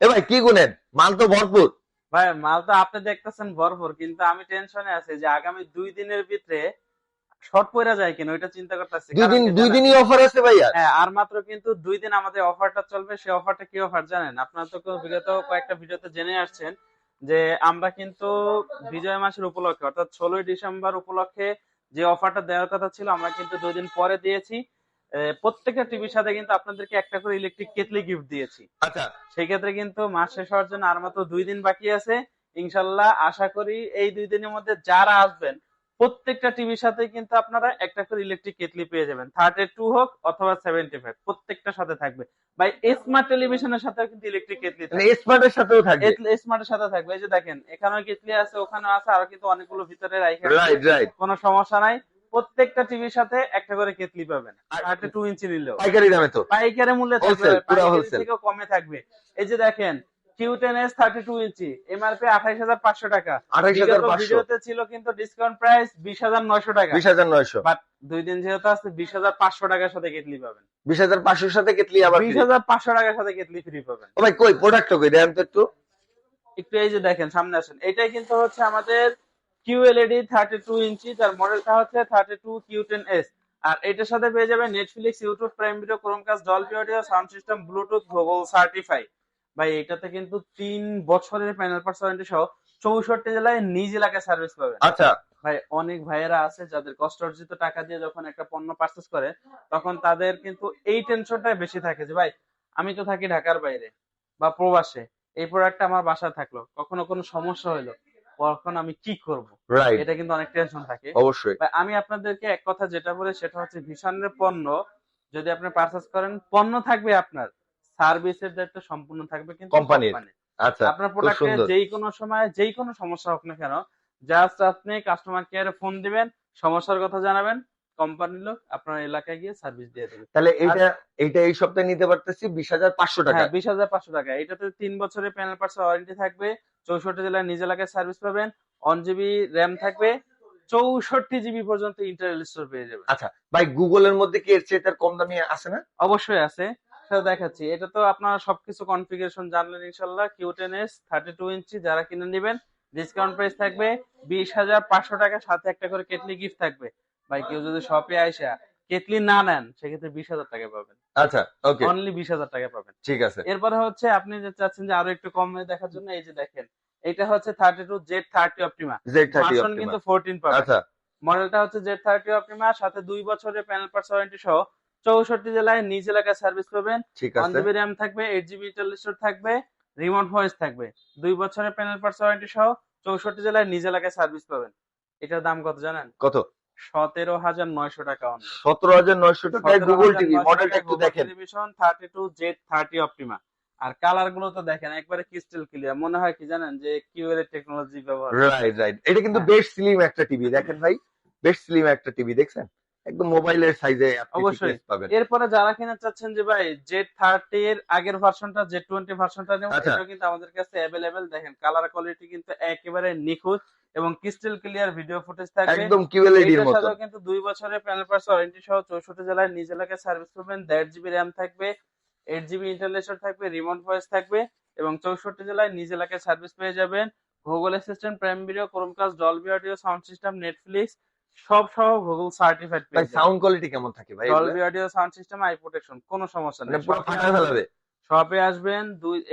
এ ভাই কি গুনেন, মাল তো ভরপুর। ভাই মাল তো আপনি দেখতেছেন ভরপুর, কিন্তু আমি টেনশনে আছি যে আগামী 2 দিনের ভিতরে শর্ট পড়া যায় কিনা ওইটা চিন্তা করতেছি। দুই কারণ দিন কি দুই জানেন, দিনই অফার আছে ভাই আর। হ্যাঁ আর মাত্র কিন্তু 2 দিন আমাদের অফারটা চলবে। সেই অফারটা কি অফার জানেন? আপনারা তো বিগত কয়েকটা ভিডিওতে জেনে আসছেন যে আমরা কিন্তু বিজয় মাসের উপলক্ষে অর্থাৎ 16ই ডিসেম্বর উপলক্ষে যে অফারটা দেওয়ার কথা ছিল আমরা কিন্তু 2 দিন পরে দিয়েছি। প্রত্যেকটা টিভির সাথে কিন্তু আপনাদেরকে একটা করে ইলেকট্রিক কেটলি গিফট দিয়েছি। আচ্ছা সেই ক্ষেত্রে কিন্তু মাস শেষ হওয়ার জন্য আর মাত্র 2 দিন বাকি আছে। ইনশাল্লাহ আশা করি এই 2 দিনের মধ্যে যারা আসবেন প্রত্যেকটা টিভির সাথে কিন্তু আপনারা একটা করে ইলেকট্রিক কেটলি পেয়ে যাবেন। 32 হোক অথবা 75, প্রত্যেকটার সাথে থাকবে। ভাই স্মার্ট টেলিভিশনের সাথেও কিন্তু ইলেকট্রিক কেটলি মানে থাকবে। স্মার্টের সাথেও থাকবে। স্মার্টের সাথে থাকবে। এই যে দেখেন এখানেও কেটলি আছে, ওখানেও আছে, আরো কিন্তু অনেকগুলো ভিতরে রাখা আছে। Right right. কোনো সমস্যা নাই। প্রত্যেকটা টিভির সাথে একটা করে কেটলি পাবেন আর 32 ইঞ্চি নিলেও। পাইকারি দামে তো? পাইকারি মূল্যে থাকবে হোলসেল, ভাই, পুরা পাইকারি হোলসেল। থেকেও কমে থাকবে। এই যে দেখেন Q10s 32 ইঞ্চি এমআরপি 28,500 টাকা। বিগত 28,500। ভিডিওতে ছিল কিন্তু ডিসকাউন্ট প্রাইস 20,900 টাকা। 20,900। বাট 2 দিন যেহেতু আছে 20,500 টাকার সাথে কেটলি পাবেন। 20,500 সাথে কেটলি আবার ফ্রি। 20,500 টাকার সাথে কেটলি ফ্রি পাবেন। ও ভাই কই প্রোডাক্টটা কই দেন তো একটু। একটু এই যে দেখেন সামনে আসেন, এটাই কিন্তু হচ্ছে আমাদের QLED 32 ইঞ্চি, যার মডেলটা হচ্ছে 32Q10s। আর এটার সাথে পেয়ে যাবেন Netflix, YouTube, Prime video, Chromecast, Dolby audio, sound system, Bluetooth, Google certify. ভাই এটাতে কিন্তু 3 বছরের প্যানেল পার্টস ওয়ারেন্টি সহ 64 জেলায় নিজ এলাকায় সার্ভিস পাবেন। আচ্ছা ভাই অনেক ভাইয়েরা আছে যাদের কষ্ট অর্জিত টাকা দিয়ে যখন একটা পণ্য পারচেজ করে তখন তাদের কিন্তু এই টেনশনটাই বেশি থাকে যে ভাই আমি তো থাকি ঢাকার বাইরে বা প্রবাসে, এই প্রোডাক্টটা আমার বাসায় থাকলো, কখনো কোনো সমস্যা হইলো, তখন আমি কি করব? রাইট। এটা কিন্তু অনেক টেনশন থাকে। অবশ্যই। ভাই আমি আপনাদেরকে এক কথা যেটা বলে সেটা হচ্ছে ভিশনের পণ্য যদি আপনি পারচেজ করেন, পণ্য থাকবে আপনার, সার্ভিসের দায়িত্ব সম্পূর্ণ থাকবে কিন্তু কোম্পানির। কোম্পানি। আচ্ছা আপনার খুব প্রোডাক্টে সুন্দর। যেই কোনো সময় যেই কোনো সমস্যা হোক না কেন, জাস্ট আপনি কাস্টমার কেয়ারে ফোন দিবেন, সমস্যার কথা জানাবেন, কোম্পানির লোক আপনার এলাকায় গিয়ে সার্ভিস দিয়ে দেবে। তাহলে আর এইটা এই সপ্তাহে নিতে পারতেছি 20,500 হ্যাঁ টাকায়। 20,500 টাকা। এটাতে 3 বছরের প্যানেল পার্টস ওয়ারেন্টি থাকবে। 64 জেলায় নিজ এলাকায় সার্ভিস পাবেন। 1 জিবি র্যাম থাকবে। 64 জিবি পর্যন্ত ইন্টারনাল স্টোর পেয়ে যাবেন। আচ্ছা ভাই গুগলের মধ্যে কি এর চেয়ে তার কম দামি আছে না? অবশ্যই আছে, সেটা দেখাচ্ছি। এটা তো আপনারা সবকিছু কনফিগারেশন জানলেন ইনশাল্লাহ। Q10s 32 ইঞ্চি যারা কিনে নেবেন ডিসকাউন্ট প্রাইস থাকবে 20,500 টাকা, সাথে একটা করে কেটলি গিফট থাকবে। ভাই কেউ যদি শপে আইসা কেটলি না নেন সেক্ষেত্রে 20,000 টাকা পাবেন। আচ্ছা ওকে অনলি 20,000 টাকা পাবেন। ঠিক আছে। এরপরে হচ্ছে আপনি যে চাচ্ছেন যে আরো একটু কমে দেখার জন্য, এই যে দেখেন এটা হচ্ছে 32Z30 Optima. Z30 version Optima. কিন্তু 14 পাবেন। আচ্ছা মডেলটা হচ্ছে Z30 অপটিমা, সাথে 2 বছরের প্যানেল পার্টস ওয়ারেন্টি সহ 64 জেলায় নিজ এলাকায় সার্ভিস পাবেন। ঠিক ওয়ান আছে। জিবি র্যাম থাকবে, 8 জিবি ইন্টারনাল স্টোর থাকবে, রিমোট ভয়েস থাকবে। 2 বছরের প্যানেল পার্টস ওয়ারেন্টি সহ 64 জেলায় নিজ এলাকায় সার্ভিস পাবেন। এটার দাম কত জানেন? কত? 17,900 টাকা অনলি। 17,900 টাকায় গুগল টিভি 17,900 মডেলটা টাকায় একটু গুগল দেখেন। Television 32Z30 Optima. আর কালার গুলো তো দেখেন একবারে ক্রিস্টাল ক্লিয়ার, মনে হয় কি জানেন যে কিউএলএড টেকনোলজি ব্যবহার করছে। Right right. এটা কিন্তু হ্যাঁ বেশ স্লিম একটা টিভি দেখেন ভাই। বেশ স্লিম একটা টিভি দেখছেন, একদম মোবাইলের সাইজে আপনি অবশ্যই। থিকনেস পাবেন। এরপরে যারা কিনা চাচ্ছেন যে ভাই Z30 এর আগের ভার্সনটা Z20 ভার্সনটা নেব, আচ্ছা এটাও কিন্তু আমাদের কাছে অ্যাভেলেবেল। দেখেন কালার কোয়ালিটি কিন্তু একেবারে নিখুঁত এবং ক্রিস্টাল ক্লিয়ার ভিডিও ফুটেজ থাকবে। একদম কিউএলইডি এর এইটার মতন। সাথেও কিন্তু 2 বছরের প্যানেল পার্টস ওয়ারেন্টি সহ 64 জেলায় নিজ এলাকায় সার্ভিস পাবেন। 1.5 জিবি র্যাম থাকবে, 8 জিবি ইন্টারনাল স্টোর থাকবে, রিমোট ভয়েস থাকবে এবং 64 জেলায় নিজ এলাকায় সার্ভিস পেয়ে যাবেন। Google assistant, prime video, Chromecast, Dolby audio, sound system, Netflix সব সহ গুগল সার্টিফাইড ভাই পেয়ে যাবেন। সাউন্ড কোয়ালিটি কেমন থাকে ভাই এগুলা? Dolby audio, sound system, I protection, কোনো সমস্যা মানে নেই। পুরো ফাটা ফেলাবে? শপে আসবেন,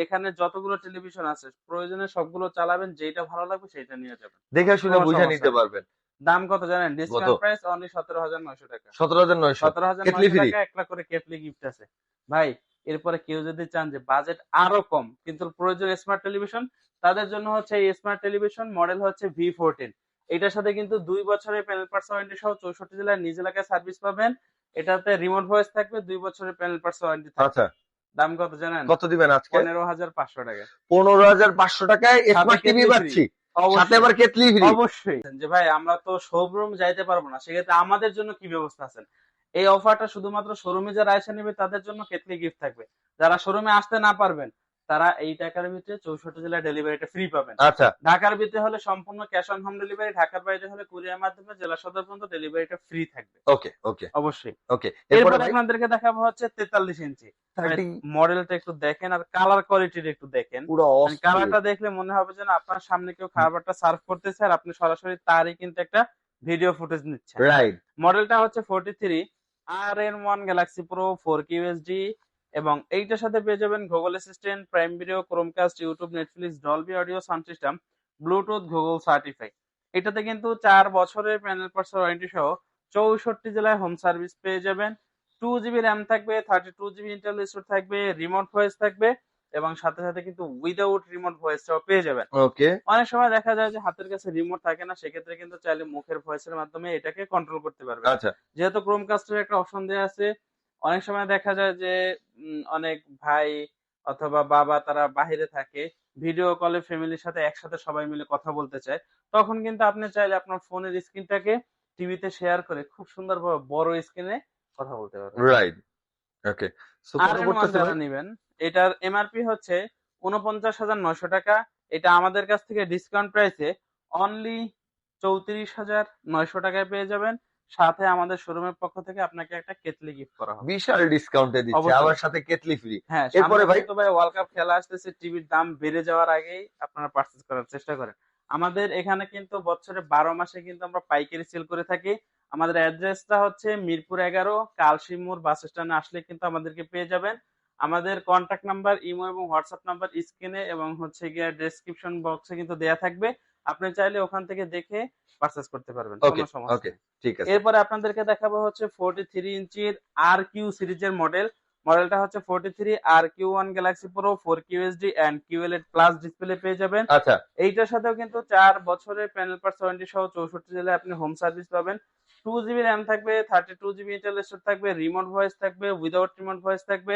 এখানে যতগুলো টেলিভিশন আছে প্রয়োজনে সবগুলো চালাবেন, যেটা ভালো লাগবে সেটা নিয়ে যাবেন। দেখে শুনে কোনো বুঝে সমস্যা নিতে নেই। পারবেন। দাম কত জানেন? কত? ডিসকাউন্ট প্রাইস অনলি 17,900 টাকা। 17,900 কেটলি 17,900 ফ্রি। টাকা একটা করে কেটলি গিফট আছে। ভাই এরপরে কেউ যদি চান যে বাজেট আরো কম কিন্তু প্রয়োজন স্মার্ট টেলিভিশন, তাদের জন্য হচ্ছে এই স্মার্ট টেলিভিশন মডেল হচ্ছে V14। এটার সাথে কিন্তু 2 বছরের প্যানেল পার্টস ওয়ারেন্টি সহ 64 জেলায় নিজ এলাকায় সার্ভিস পাবেন। এটাতে রিমোট ভয়েস থাকবে, 2 বছরের প্যানেল পার্টস ওয়ারেন্টি থাকবে। আচ্ছা দাম কত জানেন? কত দিবেন আজকে? 15,500 টাকা। 15,500 টাকায় সাথে স্মার্ট টিভি কেটলি ফ্রি। পাচ্ছি, সাথে অবশ্যই আবার কেটলি ফ্রি। অবশ্যই যে ভাই আমরা তো শোরুম যাইতে পারবো না, সেক্ষেত্রে আমাদের জন্য কি ব্যবস্থা আছে? এই অফারটা শুধুমাত্র শোরুমে যারা এসে নেবে তাদের জন্য কেটলি গিফট থাকবে। যারা শোরুমে আসতে না পারবেন তারা এই টাকার ভিতরে 64 জেলায় ডেলিভারিটা ফ্রি পাবেন। আচ্ছা ঢাকার ভিতরে হলে সম্পূর্ণ ক্যাশ অন হোম ডেলিভারি, ঢাকার বাইরে হলে কুরিয়ার মাধ্যমে জেলা সদর পর্যন্ত ডেলিভারিটা ফ্রি থাকবে। ওকে ওকে অবশ্যই। ওকে এরপরে এরপর ভাই আপনাদেরকে দেখাবো হচ্ছে 43 ইঞ্চি। 30 মডেলটা একটু দেখেন আর কালার কোয়ালিটিটা একটু দেখেন। পুরো মানে অস্থির। কালারটা দেখলে মনে হবে যেন আপনার সামনে কেউ খাবারটা সার্ভ করতেছে আর আপনি সরাসরি তারই কিন্তু একটা ভিডিও ফুটেজ নিচ্ছেন। রাইট মডেলটা হচ্ছে 43 RN1 Galaxy pro 4K UHD এবং এইটার সাথে পেয়ে যাবেন Google assistant, prime video, Chromecast, YouTube, Netflix, Dolby audio sound system, Bluetooth, Google certify. এটাতে কিন্তু 4 বছরের প্যানেল পার্টস ওয়ারেন্টি সহ 64 জেলায় হোম সার্ভিস পেয়ে যাবেন। 2 GB র্যাম থাকবে, 32 GB ইন্টারনাল স্টোরেজ থাকবে, রিমোট ভয়েস থাকবে এবং সাথে সাথে কিন্তু উইদাউট রিমোট ভয়েসটাও পেয়ে যাবেন। ওকে অনেক সময় দেখা যায় যে হাতের কাছে রিমোট থাকে না, সেক্ষেত্রে কিন্তু চাইলে মুখের ভয়েসের মাধ্যমে এটাকে কন্ট্রোল করতে পারবেন। আচ্ছা যেহেতু ক্রোমকাস্টের একটা অপশন দেওয়া আছে, অনেক সময় দেখা যায় যে অনেক ভাই অথবা বাবা তারা বাইরে থাকে, ভিডিও কলে ফ্যামিলির সাথে একসাথে সবাই মিলে কথা বলতে চায়, তখন কিন্তু আপনি চাইলে আপনার ফোনের স্ক্রিনটাকে টিভিতে শেয়ার করে খুব সুন্দরভাবে বড় স্ক্রিনে কথা বলতে পারবেন। রাইট ওকে সো আর কত এন ওয়ান পড়তেছে যারা ভাই নিবেন, এটার এমআরপি হচ্ছে ৪৯,৯০০ টাকা। এটা আমাদের কাছ থেকে ডিসকাউন্ট প্রাইসে অনলি ৩৪,৯০০ টাকায় পেয়ে যাবেন। সাথে আমাদের শোরুমের পক্ষ থেকে আপনাকে একটা কেতলি গিফট করা হবে। বিশাল ডিসকাউন্টে দিচ্ছে অবশ্যই। আবার সাথে কেটলি ফ্রি হ্যাঁ, এরপরে সামনে ভাই কিন্তু ভাই ওয়ার্ল্ড কাপ খেলা আসতেছে, টিভির দাম বেড়ে যাওয়ার আগেই আপনারা পারচেজ করার চেষ্টা করেন। আমাদের এখানে কিন্তু বছরে 12 মাসে কিন্তু আমরা পাইকারি সেল করে থাকি। আমাদের অ্যাড্রেসটা হচ্ছে মিরপুর 11 কালশিমুর বাস স্ট্যান্ডে আসলে কিন্তু আমাদেরকে পেয়ে যাবেন। আমাদের কন্টাক্ট নাম্বার, ইমো এবং হোয়াটসঅ্যাপ নাম্বার স্ক্রিনে এবং হচ্ছে গিয়ে ডেসক্রিপশন বক্সে কিন্তু দেয়া থাকবে। আপনি চাইলে ওখান থেকে দেখে পারচেজ করতে পারবেন, ওকে কোনো সমস্যা ওকে নেই। ঠিক আছে এরপরে আপনাদেরকে দেখাবো হচ্ছে 43 ইঞ্চির RQ সিরিজের মডেল। মডেলটা হচ্ছে 43 RQ1 Galaxy Pro 4K UHD and QLED plus display পেয়ে যাবেন। আচ্ছা এইটার সাথেও কিন্তু 4 বছরের প্যানেল পার্টস ওয়ারেন্টি সহ 64 জেলায় আপনি হোম সার্ভিস পাবেন। 2 GB র্যাম থাকবে, 32 GB ইন্টারনাল স্টোরেজ থাকবে, রিমোট ভয়েস থাকবে, উইদাউট রিমোট ভয়েস থাকবে,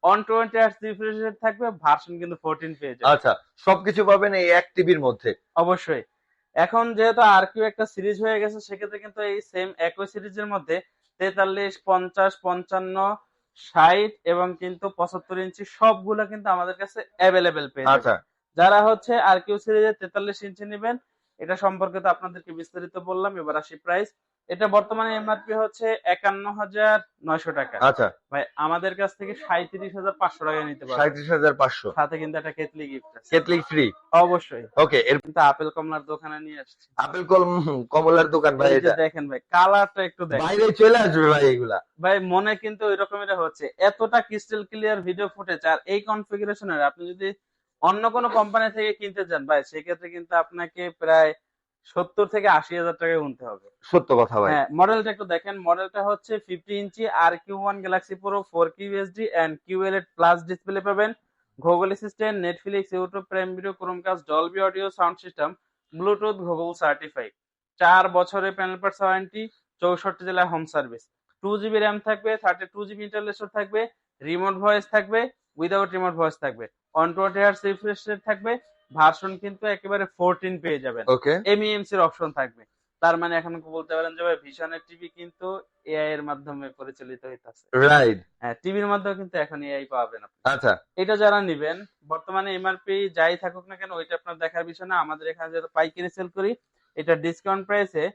120 Hz রিফ্রেশ রেট থাকবে, ভার্সন কিন্তু 14 পেয়ে যাবেন। আচ্ছা সবকিছু পাবেন এই এক টিভির মধ্যে অবশ্যই। এখন যেহেতু আরকিউ একটা সিরিজ হয়ে গেছে, সেক্ষেত্রে কিন্তু এই সেম একই সিরিজের মধ্যে 43, 50, 55, 60 এবং কিন্তু 75 ইঞ্চি সবগুলো কিন্তু আমাদের কাছে অ্যাভেলেবেল পেয়ে আচ্ছা যাবেন। যারা হচ্ছে আরকিউ সিরিজের 43 ইঞ্চি নেবেন, এটা সম্পর্কে তো আপনাদেরকে বিস্তারিত বললাম। এবার আসি প্রাইস। এটা বর্তমানে এমআরপি হচ্ছে 51,900 টাকা। আচ্ছা ভাই আমাদের কাছ থেকে 37,500 টাকায় নিতে পারবেন। 37,500 সাথে কিন্তু একটা কেতলি গিফট আছে। কেটলি ফ্রি অবশ্যই। ওকে এর কিন্তু আপেল কমলার দোকানে নিয়ে আসছি। আপেল কমলার দোকান ভাই এই যে এটা দেখেন ভাই, কালারটা একটু দেখেন বাইরে চলে আসবে ভাই এগুলা ভাই, মনে কিন্তু ওই রকমের হচ্ছে। এতটা ক্রিস্টাল ক্লিয়ার ভিডিও ফুটেজ আর এই কনফিগারেশনের আপনি যদি অন্য কোনো কোম্পানি থেকে কিনতে যান ভাই, সেক্ষেত্রে কিন্তু আপনাকে প্রায় 70,000 থেকে 80,000 টাকায় গুনতে হবে। সত্য কথা ভাই হ্যাঁ, মডেলটা একটু দেখেন। মডেলটা হচ্ছে 50 inch RQ1 Galaxy Pro 4K UHD and QLED plus display পাবেন। Google assistant, Netflix, YouTube, Prime video, Chromecast, Dolby audio sound system, Bluetooth, Google certified. 4 বছরের প্যানেল পার্টস ওয়ারেন্টি, 64 জেলায় হোম সার্ভিস। 2 GB র্যাম থাকবে, 32 GB internal storage থাকবে, remote voice থাকবে, without remote voice থাকবে, 120 Hz refresh rate থাকবে, version কিন্তু একেবারে 14 পেয়ে যাবেন। ওকে MEMC এর অপশন থাকবে। তার মানে এখন বলতে পারেন যে ভাই ভিশনের টিভি কিন্তু এআই এর মাধ্যমে পরিচালিত হইতাছে। রাইট হ্যাঁ, টিভির মাধ্যমে কিন্তু এখন এআই পাবেন আপনি। আচ্ছা এটা যারা নিবেন, বর্তমানে এমআরপি যাই থাকুক না কেন ওইটা আপনার দেখার বিষয় না। আমাদের এখানে যেহেতু পাইকারি সেল করি, এটা ডিসকাউন্ট প্রাইসে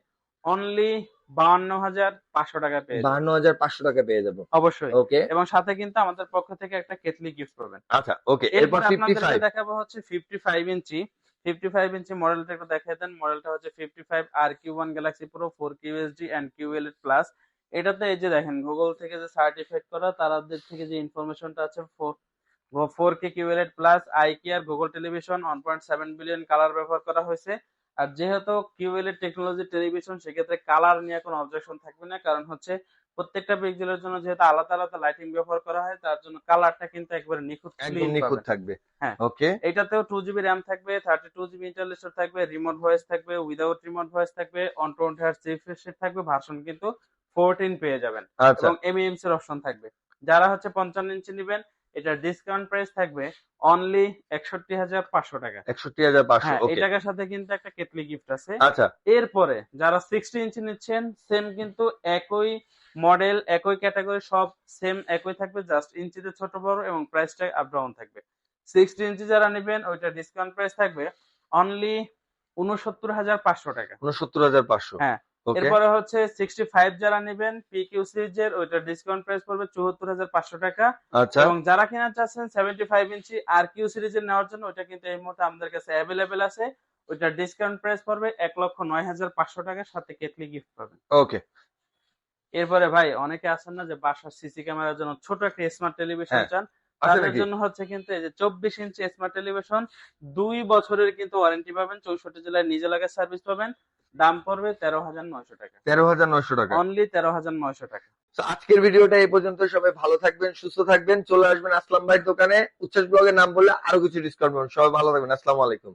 অনলি 52,500 টাকা পেয়ে যাবেন। 52,500 টাকা পেয়ে যাবো অবশ্যই। ওকে এবং সাথে কিন্তু আমাদের পক্ষ থেকে একটা কেটলি গিফট পাবেন। আচ্ছা ওকে এরপর এরপর আপনাদেরকে 55 দেখাবো হচ্ছে 55 ইঞ্চি। 55 ইঞ্চি মডেলটা একটু দেখাই দেন। মডেলটা হচ্ছে 55 RQ1 Galaxy Pro 4K UHD and QLED plus. এটাতে এই যে দেখেন গুগল থেকে যে সার্টিফাইড করা, তাদের থেকে যে ইনফরমেশনটা আছে 4K QLED প্লাস, আইকিয়ার গুগল টেলিভিশন, 1.7 বিলিয়ন কালার ব্যবহার করা হয়েছে। আর যেহেতু QLED টেকনোলজি টেলিভিশন, সেক্ষেত্রে কালার নিয়ে কোনো অবজেকশন থাকবে না। কারণ হচ্ছে প্রত্যেকটা পিক্সেলের জন্য যেহেতু আলাদা আলাদা লাইটিং ব্যবহার করা হয়, তার জন্য কালারটা কিন্তু একবারে নিখুঁত একদম ক্লিন নিখুঁত পাবেন। থাকবে হ্যাঁ, ওকে এটাতেও 2 GB র্যাম থাকবে, 32 GB ইন্টারনাল স্টোরেজ থাকবে, রিমোট ভয়েস থাকবে, উইদাউট রিমোট ভয়েস থাকবে, 120 Hz রিফ্রেশ রেট থাকবে, ভার্সন কিন্তু 14 পেয়ে যাবেন আচ্ছা এবং MEMC এর অপশন থাকবে। যারা হচ্ছে 55 ইঞ্চি নেবেন, এটার ডিসকাউন্ট প্রাইস থাকবে অনলি 61,500 টাকা। 61,500 হ্যাঁ, এই ওকে টাকার সাথে কিন্তু একটা কেটলি গিফট আছে। আচ্ছা এরপরে যারা 60 ইঞ্চি নিচ্ছেন, সেম কিন্তু একই মডেল, একই ক্যাটাগরি, সব সেম একই থাকবে, জাস্ট ইঞ্চিতে ছোট বড় এবং প্রাইসটা আপ ডাউন থাকবে। 60 ইঞ্চি যারা নেবেন ওইটা ডিসকাউন্ট প্রাইস থাকবে অনলি ৬৯,৫০০ টাকা। ৬৯,৫০০। হ্যাঁ, ওকে। এরপরে হচ্ছে 65 যারা নেবেন পিকিউ সিরিজের ওইটা ডিসকাউন্ট প্রাইস পড়বে ৭৪,৫০০ টাকা। আচ্ছা। এবং যারা কিনা চাচ্ছেন 75 ইঞ্চি আর কিউ সিরিজের নেওয়ার জন্য ওইটা কিন্তু এই মুহূর্তে আমাদের কাছে অ্যাভেলেবেল আছে। ওইটার ডিসকাউন্ট প্রাইস পড়বে ১,০৯,৫০০ টাকা, সাথে কেটলি গিফট পাবেন। ওকে। এরপরে ভাই অনেকে আছেন না যে বাসার সিসি ক্যামেরার জন্য ছোট একটা স্মার্ট টেলিভিশন হ্যাঁ, চান, আছে তাদের নাকি? জন্য হচ্ছে কিন্তু এই যে 24 ইঞ্চি স্মার্ট টেলিভিশন ২ বছরের কিন্তু ওয়ারেন্টি পাবেন, ৬৪ জেলায় নিজে লাগা সার্ভিস পাবেন। দাম পড়বে ১৩,৯০০ টাকা। ১৩,৯০০ টাকা। অনলি ১৩,৯০০ টাকা। তো আজকের ভিডিওটা এই পর্যন্ত। সবাই ভালো থাকবেন, সুস্থ থাকবেন। চলে আসবেন আসলাম ভাইয়ের দোকানে। উচ্ছ্বাস ব্লগের নাম বললে আরো কিছু ডিসকাউন্ট পাবেন। সবাই ভালো থাকবেন। আসসালামু আলাইকুম।